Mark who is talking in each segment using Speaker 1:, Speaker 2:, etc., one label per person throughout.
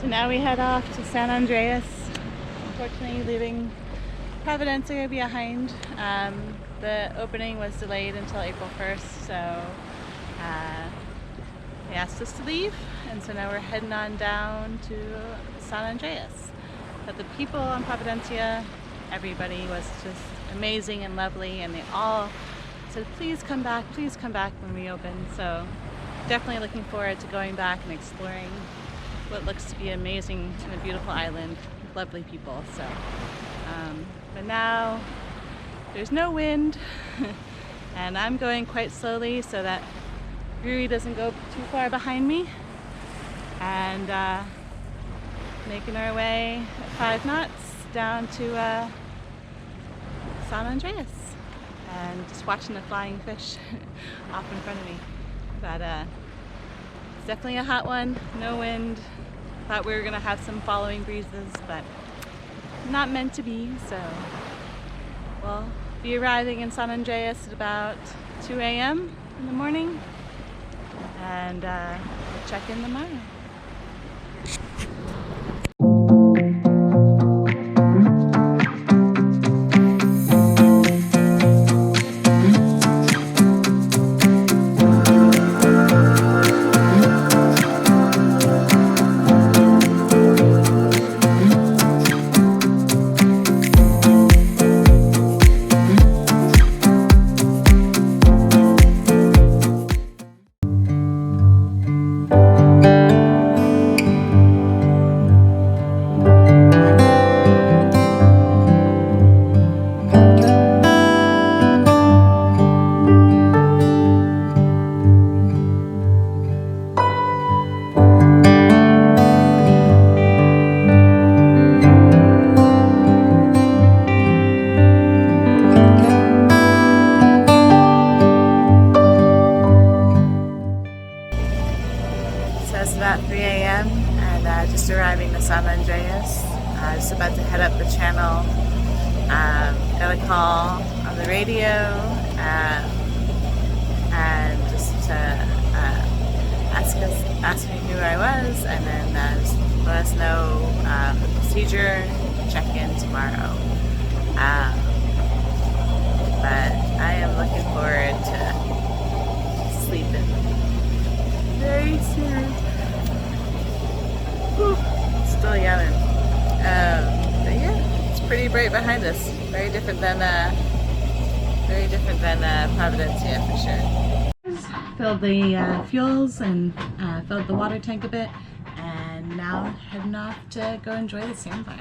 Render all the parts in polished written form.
Speaker 1: So now we head off to San Andrés. Unfortunately, leaving Providencia behind. The opening was delayed until April 1st, so they asked us to leave, and so now we're heading on down to San Andrés. But the people on Providencia, everybody was just amazing and lovely, and they all said, please come back when we open. So definitely looking forward to going back and exploring what looks to be amazing and a beautiful island with lovely people. So, but now there's no wind, and I'm going quite slowly so that Yuri doesn't go too far behind me, and making our way at 5 knots down to San Andrés, and just watching the flying fish off in front of me. But it's definitely a hot one, no wind. Thought we were gonna have some following breezes, but not meant to be. So we'll be arriving in San Andrés at about 2 a.m. in the morning, and we'll check in tomorrow. It's about 3 a.m. and just arriving to San Andrés. Just about to head up the channel. Got a call on the radio and just to ask me who I was, and then just let us know the procedure, check in tomorrow. But I am looking forward to sleeping very soon. Whew, still yawning. But yeah, it's pretty bright behind us. Very different than Providencia for sure. Filled the fuels and filled the water tank a bit, and now heading off to go enjoy the sandbar.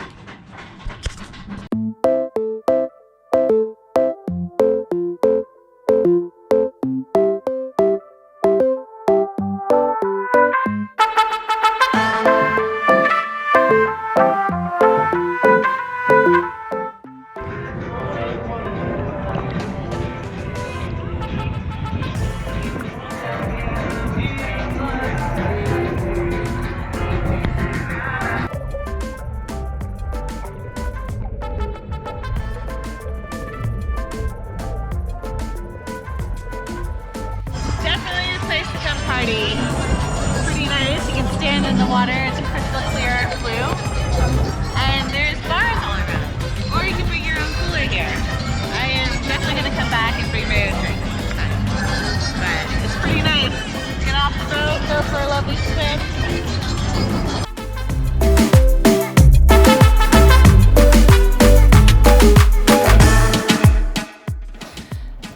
Speaker 1: Pretty nice. You can stand in the water. It's crystal clear blue, and there's bars all around. Or you can bring your own cooler here. I am definitely going to come back and bring my own drink this time. But it's pretty nice. Get off the boat, go for a lovely swim.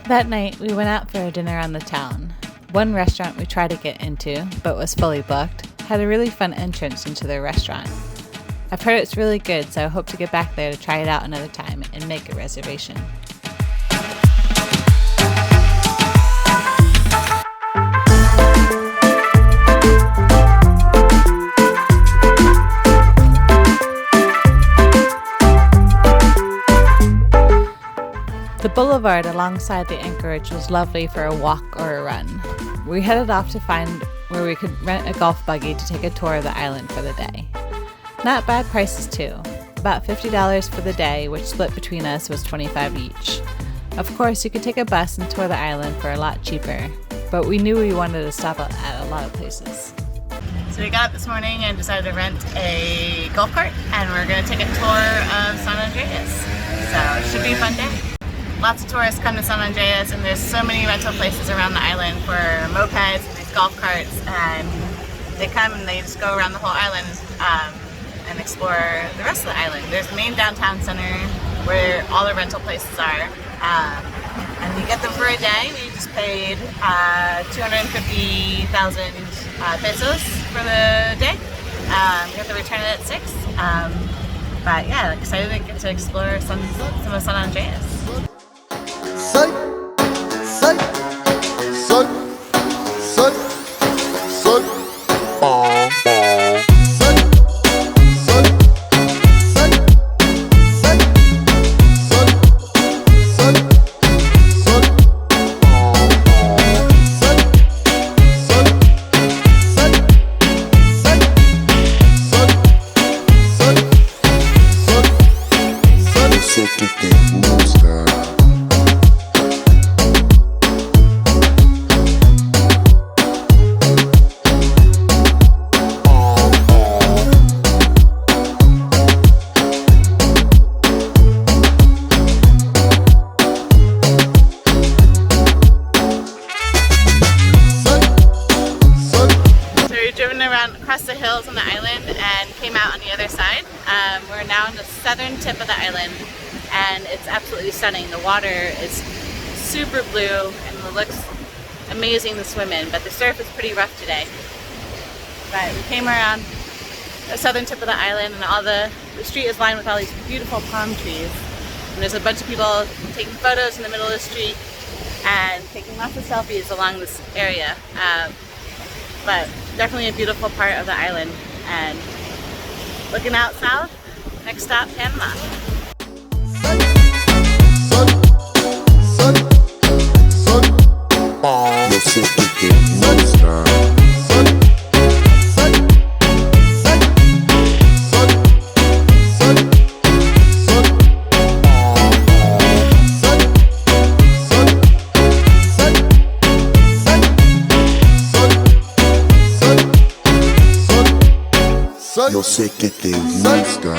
Speaker 1: That night, we went out for a dinner on the town. One restaurant we tried to get into, but was fully booked, had a really fun entrance into their restaurant. I've heard it's really good, so I hope to get back there to try it out another time and make a reservation. The boulevard alongside the anchorage was lovely for a walk or a run. We headed off to find where we could rent a golf buggy to take a tour of the island for the day. Not bad prices too. About $50 for the day, which split between us was $25 each. Of course, you could take a bus and tour the island for a lot cheaper, but we knew we wanted to stop at a lot of places. So we got up this morning and decided to rent a golf cart, and we're going to take a tour of San Andrés. So it should be a fun day. Lots of tourists come to San Andrés, and there's so many rental places around the island for mopeds and these golf carts, and they come and they just go around the whole island and explore the rest of the island. There's the main downtown center where all the rental places are, and you get them for a day. We just paid 250,000 pesos for the day. We have to return it at 6. But yeah, excited to get to explore some of San Andrés.
Speaker 2: Se que te gusta.
Speaker 1: So we've driven around across the hills on the island and came out on the other side. We're now on the southern tip of the island, and it's absolutely stunning. The water is super blue and it looks amazing to swim in, but the surf is pretty rough today. But we came around the southern tip of the island, and all the street is lined with all these beautiful palm trees. And there's a bunch of people taking photos in the middle of the street and taking lots of selfies along this area. But definitely a beautiful part of the island. And looking out south, next stop, Panama.
Speaker 2: Yo sé que te gusta. Yo sé que te gusta.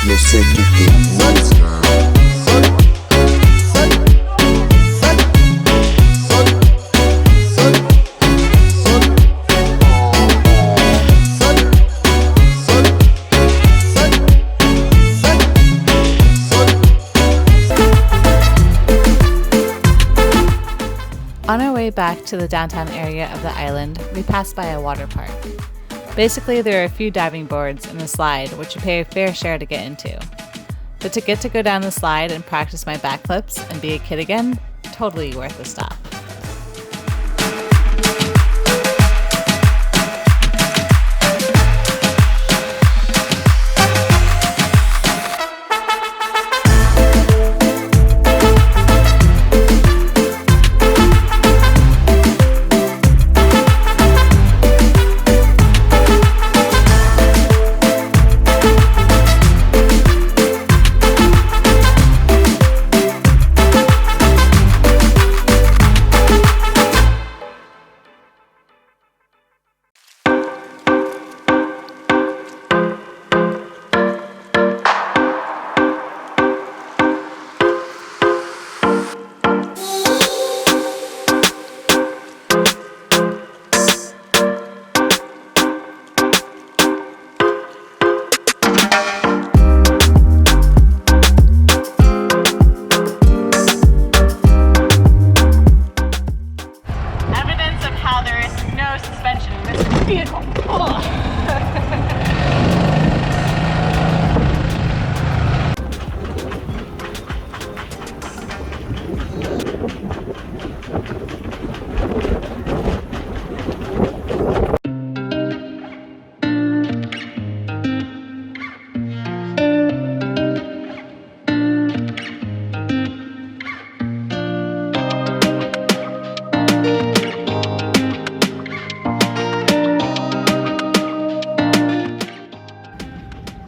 Speaker 2: Yo sé que te gusta.
Speaker 1: On our way back to the downtown area of the island, we passed by a water park. Basically, there are a few diving boards and a slide, which you pay a fair share to get into. But to get to go down the slide and practice my backflips and be a kid again, totally worth the stop.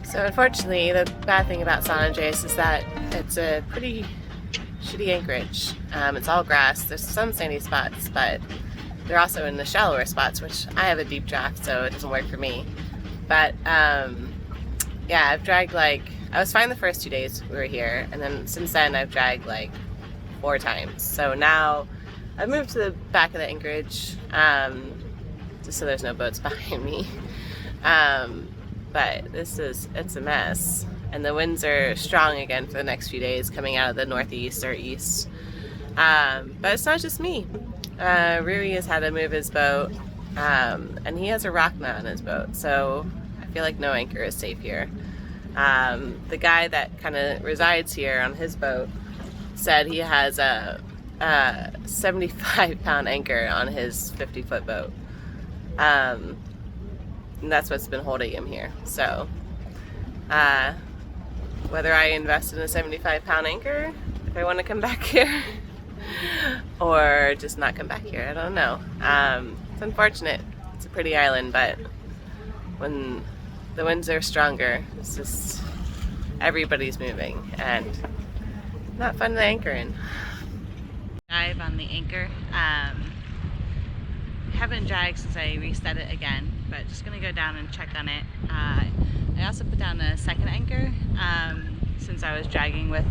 Speaker 3: So unfortunately, the bad thing about San Andrés is that it's a pretty shitty anchorage. It's all grass. There's some sandy spots, but they're also in the shallower spots, which I have a deep draft, so it doesn't work for me. But yeah, I've dragged I was fine the first 2 days we were here, and then since then I've dragged 4 times. So now I've moved to the back of the anchorage, just so there's no boats behind me. But it's a mess. And the winds are strong again for the next few days, coming out of the northeast or east. But it's not just me. Rui has had to move his boat, and he has a rock knot on his boat, so I feel like no anchor is safe here. The guy that kind of resides here on his boat said he has a 75-pound anchor on his 50-foot boat. And that's what's been holding him here. So whether I invest in a 75-pound anchor if I want to come back here or just not come back here, I don't know. It's unfortunate. It's a pretty island, but when the winds are stronger, it's just everybody's moving and not fun to anchor in.
Speaker 1: Dive on the anchor. Haven't dragged since I reset it again, but just gonna go down and check on it. I also put down a second anchor since I was dragging with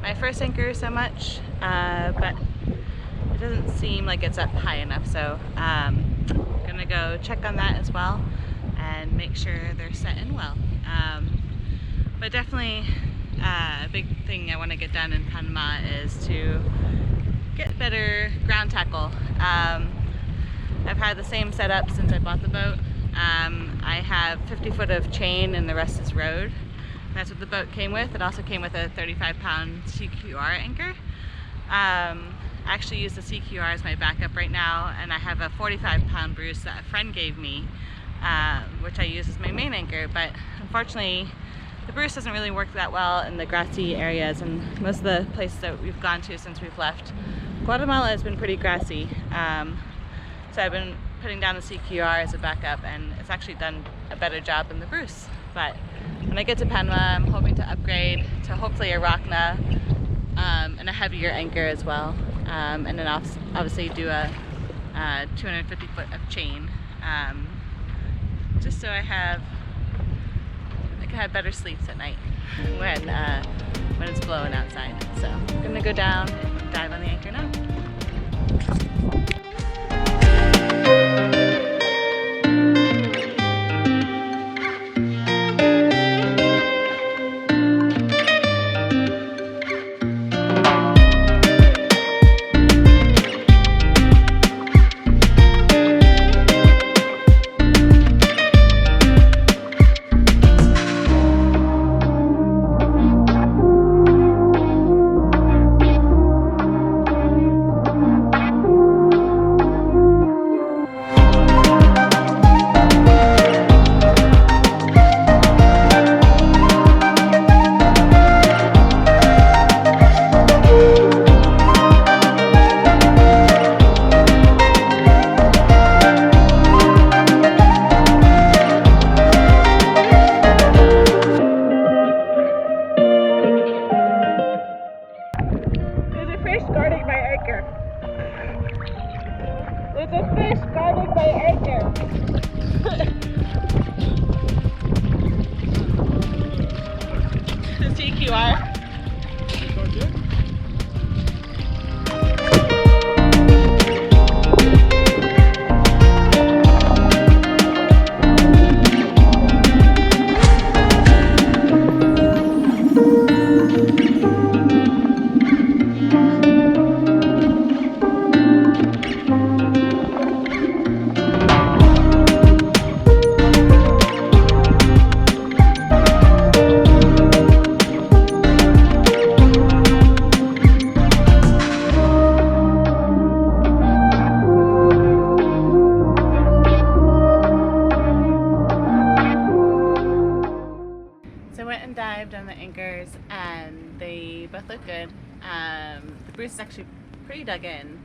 Speaker 1: my first anchor so much, but it doesn't seem like it's up high enough, so gonna go check on that as well and make sure they're set in well. But definitely a big thing I want to get done in Panama is to get better ground tackle. I've had the same setup since I bought the boat. I have 50 foot of chain and the rest is rode. That's what the boat came with. It also came with a 35-pound CQR anchor. I actually use the CQR as my backup right now, and I have a 45-pound Bruce that a friend gave me, which I use as my main anchor, but unfortunately the Bruce doesn't really work that well in the grassy areas, and most of the places that we've gone to since we've left Guatemala has been pretty grassy. So I've been putting down the CQR as a backup, and it's actually done a better job than the Bruce. But when I get to Panama, I'm hoping to upgrade to hopefully a Rockna and a heavier anchor as well, and then obviously do a 250 foot of chain, just so I can have better sleeps at night when it's blowing outside. So I'm gonna go down and dive on the anchor now. And they both look good. The Bruce is actually pretty dug in,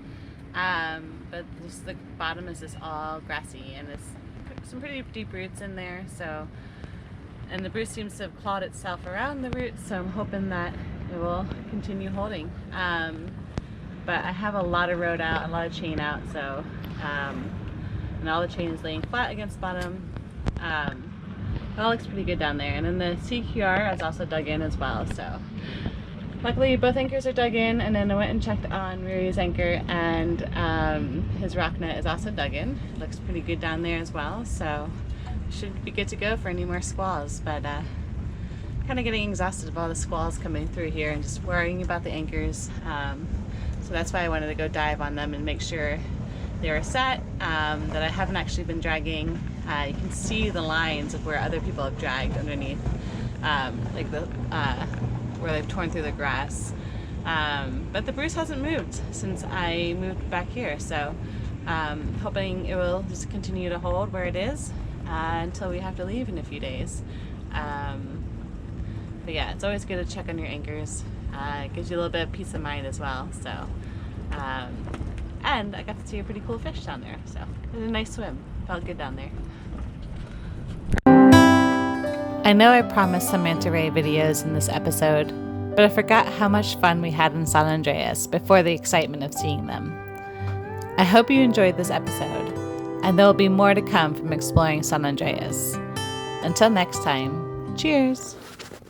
Speaker 1: but just the bottom is just all grassy, and there's some pretty deep roots in there, so And the Bruce seems to have clawed itself around the roots, so I'm hoping that it will continue holding. But I have a lot of road out, a lot of chain out, so and all the chain is laying flat against the bottom. It all looks pretty good down there. And then the CQR is also dug in as well, so luckily both anchors are dug in. And then I went and checked on Ruri's anchor, and his rock net is also dug in. It looks pretty good down there as well, so should be good to go for any more squalls. But kind of getting exhausted of all the squalls coming through here and just worrying about the anchors. So that's why I wanted to go dive on them and make sure they were set, that I haven't actually been dragging. You can see the lines of where other people have dragged underneath, like the where they've torn through the grass. But the Bruce hasn't moved since I moved back here, so hoping it will just continue to hold where it is until we have to leave in a few days. But yeah, it's always good to check on your anchors. It gives you a little bit of peace of mind as well. So, and I got to see a pretty cool fish down there, so it was a nice swim. Felt good down there. I know I promised some manta ray videos in this episode, but I forgot how much fun we had in San Andrés before the excitement of seeing them. I hope you enjoyed this episode, and there will be more to come from exploring San Andrés. Until next time, cheers!